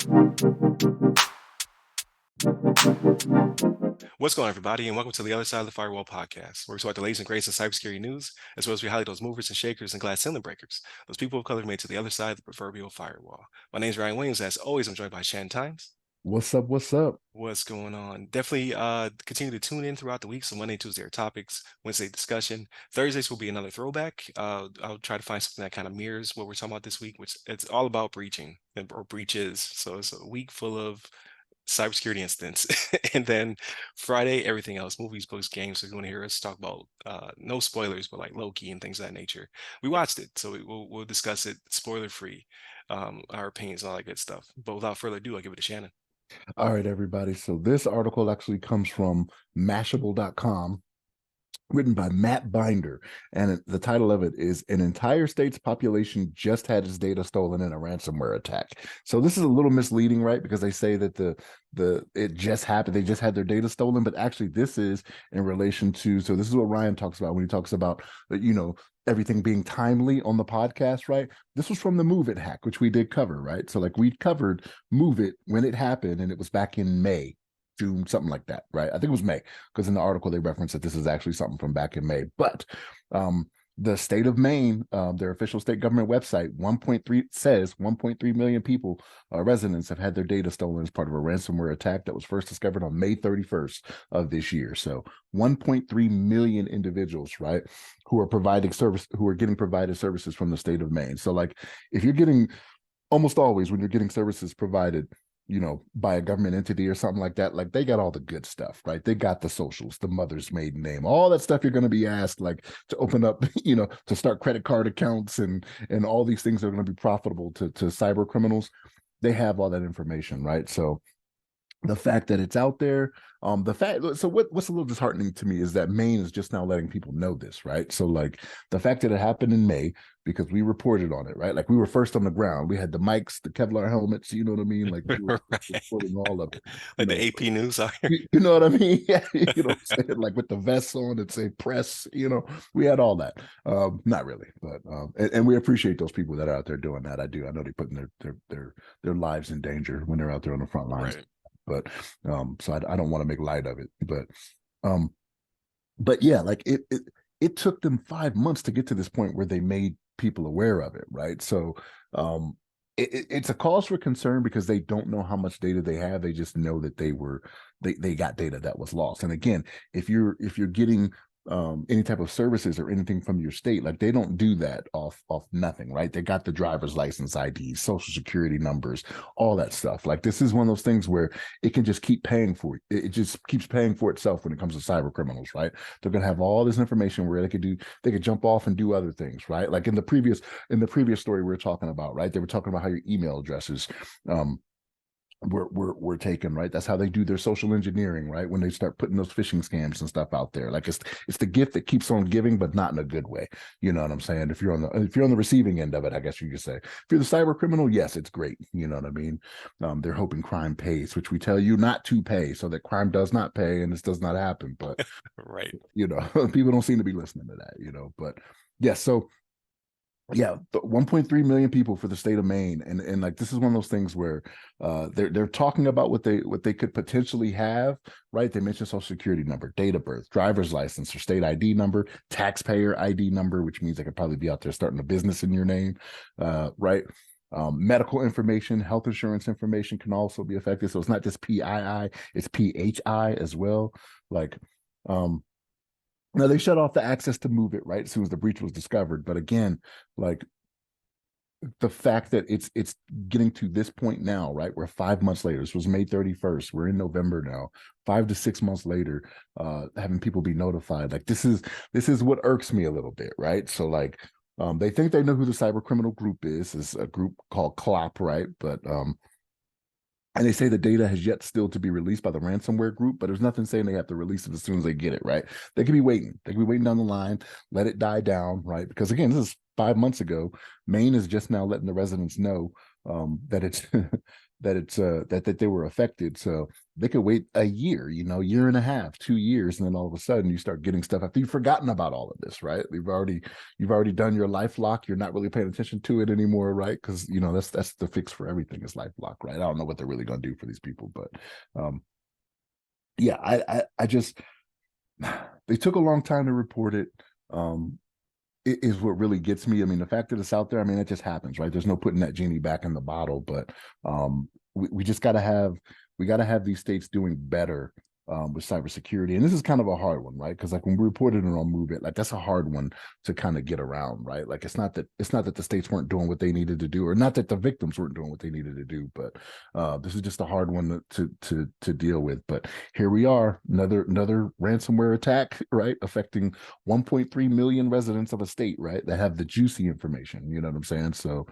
What's going on, everybody, and welcome to the other side of the Firewall podcast, where we talk the latest and greatest in cybersecurity news, as well as we highlight those movers and shakers and glass ceiling breakers, those people of color who made it to the other side of the proverbial firewall. My name is Ryan Williams. As always, I'm joined by Shannon Times. What's up? What's up? What's going on? Definitely continue to tune in throughout the week. So Monday and Tuesday are topics, Wednesday discussion. Thursdays will be another throwback. I'll try to find something that kind of mirrors what we're talking about this week, which it's all about breaching or breaches. So it's a week full of cybersecurity incidents. And then Friday, everything else, movies, books, games. So if you want to hear us talk about no spoilers, but like Loki and things of that nature. We watched it, so we'll discuss it spoiler free, our opinions and all that good stuff. But without further ado, I'll give it to Shannon. All right, everybody. So this article actually comes from Mashable.com, written by Matt Binder. And the title of it is An Entire State's Population Just Had Its Data Stolen in a Ransomware Attack. So this is a little misleading, right? Because they say that it just happened. They just had their data stolen, but actually this is in relation to, so this is what Ryan talks about when he talks about, everything being timely on the podcast, right? This was from the Move It hack, which we did cover, right? So like we covered Move It when it happened, and it was back in May, June, something like that, right? I think it was May, because in the article they referenced that this is actually something from back in May. But the state of Maine, their official state government website, 1.3 million people, residents have had their data stolen as part of a ransomware attack that was first discovered on May 31st of this year. So 1.3 million individuals, right, who are getting provided services from the state of Maine. So like if you're getting, almost always when you're getting services provided, by a government entity or something like that, like they got all the good stuff, right? They got the socials, the mother's maiden name, all that stuff you're going to be asked, like to open up, to start credit card accounts and all these things that are going to be profitable to cyber criminals. They have all that information, right? So the fact that it's out there, so what's a little disheartening to me is that Maine is just now letting people know this, right? So like the fact that it happened in May, because we reported on it, right? Like we were first on the ground. We had the mics, the Kevlar helmets, you know what I mean? Like we were reporting all of it. Like the AP news are. You know what I mean? Yeah, you know what I'm saying? Like with the vests on and say press, we had all that. Not really, but and we appreciate those people that are out there doing that. I do. I know they're putting their lives in danger when they're out there on the front lines. Right. But so I don't want to make light of it, but yeah, like it took them 5 months to get to this point where they made people aware of it, right? So it's a cause for concern because they don't know how much data they have. They just know that they got data that was lost. And again, if you're getting any type of services or anything from your state, like they don't do that off nothing, right? They got the driver's license IDs, social security numbers, all that stuff. Like this is one of those things where it can just keep paying for it. It just keeps paying for itself when it comes to cyber criminals, right? They're gonna have all this information where they could jump off and do other things, right? Like in the previous story we were talking about, right? They were talking about how your email addresses were taken, right? That's how they do their social engineering, right? When they start putting those phishing scams and stuff out there, like it's the gift that keeps on giving, but not in a good way. You know what I'm saying? If you're on the receiving end of it, I guess you could say. If you're the cyber criminal, yes, it's great. You know what I mean? They're hoping crime pays, which we tell you not to pay, so that crime does not pay and this does not happen. But Right. People don't seem to be listening to that. But yes, so. Yeah, 1.3 million people for the state of Maine, and like this is one of those things where they're talking about what they could potentially have, right? They mentioned social security number, date of birth, driver's license or state ID number, taxpayer ID number, which means they could probably be out there starting a business in your name, right? Medical information, health insurance information can also be affected. So it's not just PII, it's PHI as well. Like, now they shut off the access to Move It, right, as soon as the breach was discovered. But again, like the fact that it's getting to this point now, right? We're 5 months later. This was May 31st. We're in November now. 5 to 6 months later, having people be notified. Like this is what irks me a little bit, right? So like they think they know who the cyber criminal group is. It's a group called CLOP, right? But and they say the data has yet still to be released by the ransomware group, but there's nothing saying they have to release it as soon as they get it, right? They could be waiting. They could be waiting down the line, let it die down, right? Because again, this is 5 months ago. Maine is just now letting the residents know that it's that they were affected. So they could wait a year, year and a half, 2 years, and then all of a sudden you start getting stuff after you've forgotten about all of this, right? You've already done your life lock. You're not really paying attention to it anymore, right? Because that's the fix for everything is life lock, right? I don't know what they're really going to do for these people, but yeah, I just they took a long time to report it. Um, it is what really gets me. I mean, the fact that it's out there, I mean, it just happens, right? There's no putting that genie back in the bottle, but we just got to have these states doing better with cybersecurity. And this is kind of a hard one, right? Because like when we reported it on Move It, like that's a hard one to kind of get around, right? Like it's not that the states weren't doing what they needed to do, or not that the victims weren't doing what they needed to do, but this is just a hard one to deal with. But here we are, another ransomware attack, right? Affecting 1.3 million residents of a state, right? That have the juicy information. You know what I'm saying? So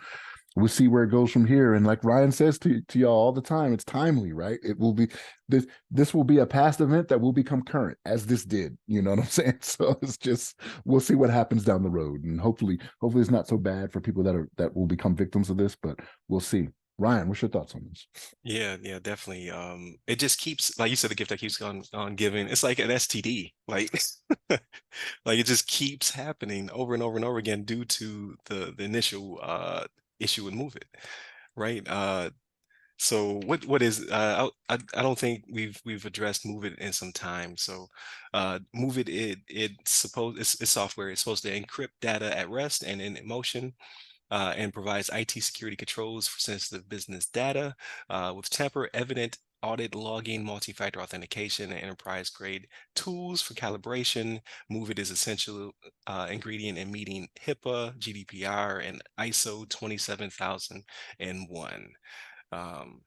we'll see where it goes from here. And like Ryan says to y'all all the time, it's timely, right? It will be this will be a past event that will become current, as this did. You know what I'm saying? So it's just we'll see what happens down the road, and hopefully it's not so bad for people that will become victims of this, but we'll see. Ryan, what's your thoughts on this? Yeah, yeah, definitely. It just keeps, like you said, the gift that keeps on giving. It's like an STD, like like it just keeps happening over and over and over again due to the initial issue with Move It, right? So what is I don't think we've addressed Move It in some time. So Move It it's software. It's supposed to encrypt data at rest and in motion, and provides IT security controls for sensitive business data with tamper evident audit logging, multi-factor authentication, and enterprise-grade tools for calibration. Move It is essential ingredient in meeting HIPAA, GDPR, and ISO 27001. Um,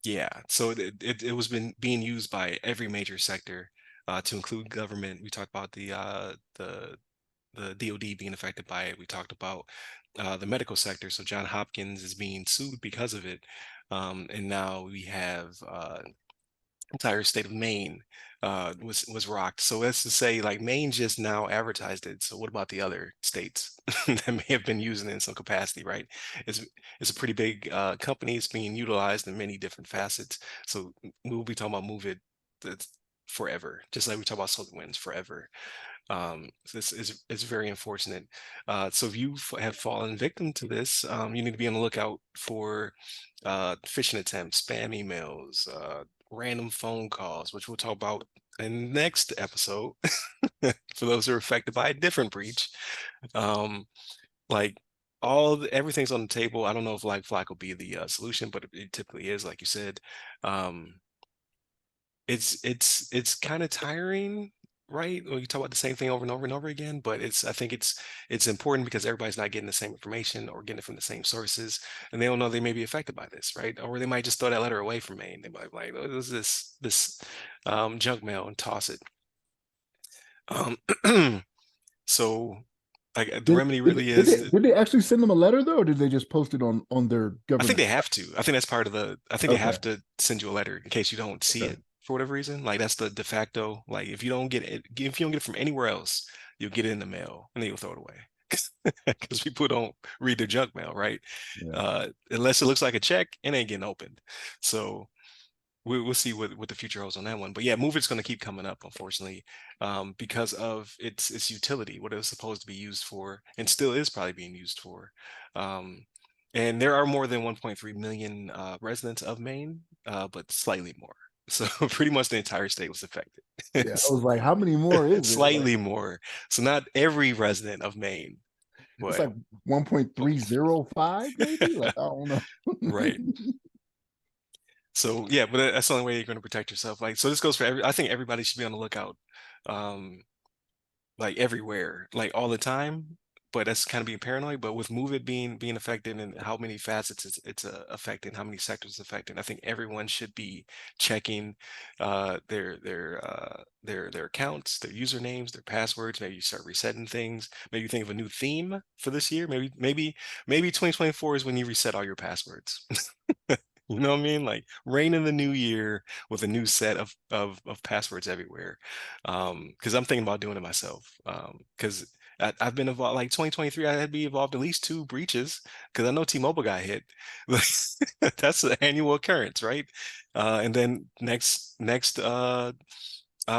yeah, so it was been being used by every major sector, to include government. We talked about the DoD being affected by it. We talked about the medical sector. So John Hopkins is being sued because of it. And now we have entire state of Maine was rocked. So that's to say, like Maine just now advertised it. So what about the other states that may have been using it in some capacity, right? It's it's a pretty big company. It's being utilized in many different facets. So we'll be talking about Move It that's forever, just like we talk about SolarWinds forever. This is very unfortunate. So if you have fallen victim to this, you need to be on the lookout for phishing attempts, spam emails, random phone calls, which we'll talk about in the next episode for those who are affected by a different breach. Um, like everything's on the table. I don't know if like Flack will be the solution, but it typically is, like you said. Um, it's kind of tiring, right? When you talk about the same thing over and over and over again, but I think it's important because everybody's not getting the same information or getting it from the same sources, and they don't know they may be affected by this, right? Or they might just throw that letter away from Maine. They might be like, "Oh, this is this junk mail," and toss it. Um, so like the Did, remedy did, really did they is, did they actually send them a letter though, or did they just post it on their I think government they site? have to. I think that's part of I think they Okay, have to send you a letter in case you don't see okay, it for whatever reason. Like that's the de facto. Like if you don't get it from anywhere else, you'll get it in the mail and then you'll throw it away. Because people don't read their junk mail, right? yeah. Unless it looks like a check, it ain't getting opened. So we'll see what the future holds on that one. But yeah, Move It's going to keep coming up, unfortunately, because of its utility, what it was supposed to be used for, and still is probably being used for. Um, and there are more than 1.3 million residents of Maine, but slightly more. So pretty much the entire state was affected. Yeah, I was like, how many more is it? Like, Slightly more. So not every resident of Maine, it's but like 1.305 maybe. Like, I don't know. right. So yeah, but that's the only way you're going to protect yourself. Like, so this goes for I think everybody should be on the lookout, um, like everywhere, like all the time. But that's kind of being paranoid. But with Move It being affected and how many facets it's affecting, how many sectors it's affecting, I think everyone should be checking their accounts, their usernames, their passwords. Maybe you start resetting things. Maybe you think of a new theme for this year. Maybe 2024 is when you reset all your passwords. You know what I mean? Like reign in the new year with a new set of passwords everywhere. Because I'm thinking about doing it myself. Because I've been involved like 2023. I had to be involved in at least two breaches because I know T-Mobile got hit. That's an annual occurrence, right? And then next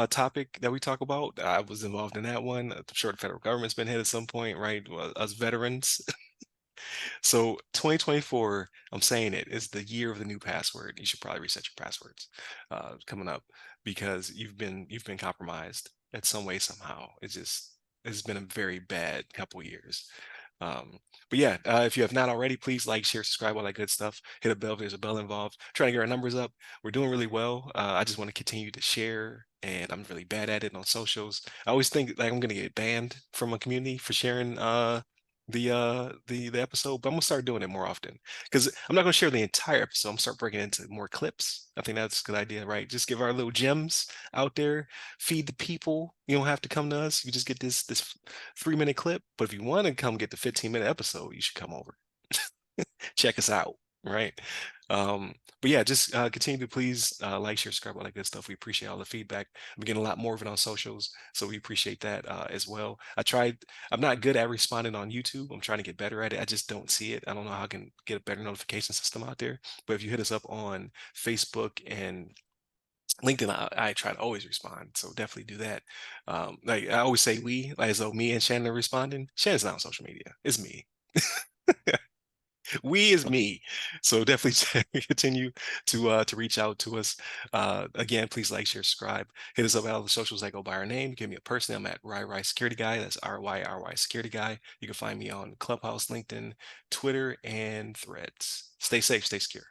topic that we talk about, I was involved in that one. I'm sure the federal government's been hit at some point, right? Well, us veterans. So 2024, I'm saying it is the year of the new password. You should probably reset your passwords coming up because you've been compromised in some way somehow. It's been a very bad couple years. Um, but yeah, if you have not already, please like, share, subscribe, all that good stuff. Hit a bell if there's a bell involved. Trying to get our numbers up. We're doing really well. I just want to continue to share, and I'm really bad at it on socials. I always think like I'm gonna get banned from a community for sharing the episode, but I'm gonna start doing it more often because I'm not gonna share the entire episode. I'm gonna start breaking it into more clips. I think that's a good idea, right? Just give our little gems out there, feed the people. You don't have to come to us. You just get this 3 minute clip. But if you want to come get the 15-minute episode, you should come over. Check us out, right? But yeah, just continue to please like, share, subscribe, all that good stuff. We appreciate all the feedback. I'm getting a lot more of it on socials, so we appreciate that as well. I'm not good at responding on YouTube. I'm trying to get better at it. I just don't see it. I don't know how I can get a better notification system out there. But if you hit us up on Facebook and LinkedIn, I try to always respond. So definitely do that. Like I always say we, like as though me and Shannon are responding. Shannon's not on social media. It's me. We is me. So definitely continue to reach out to us. Again, please like, share, subscribe. Hit us up at all the socials that go by our name. Give me a person. I'm at RY Security Guy. That's RYRY Security Guy. You can find me on Clubhouse, LinkedIn, Twitter, and Threads. Stay safe, stay secure.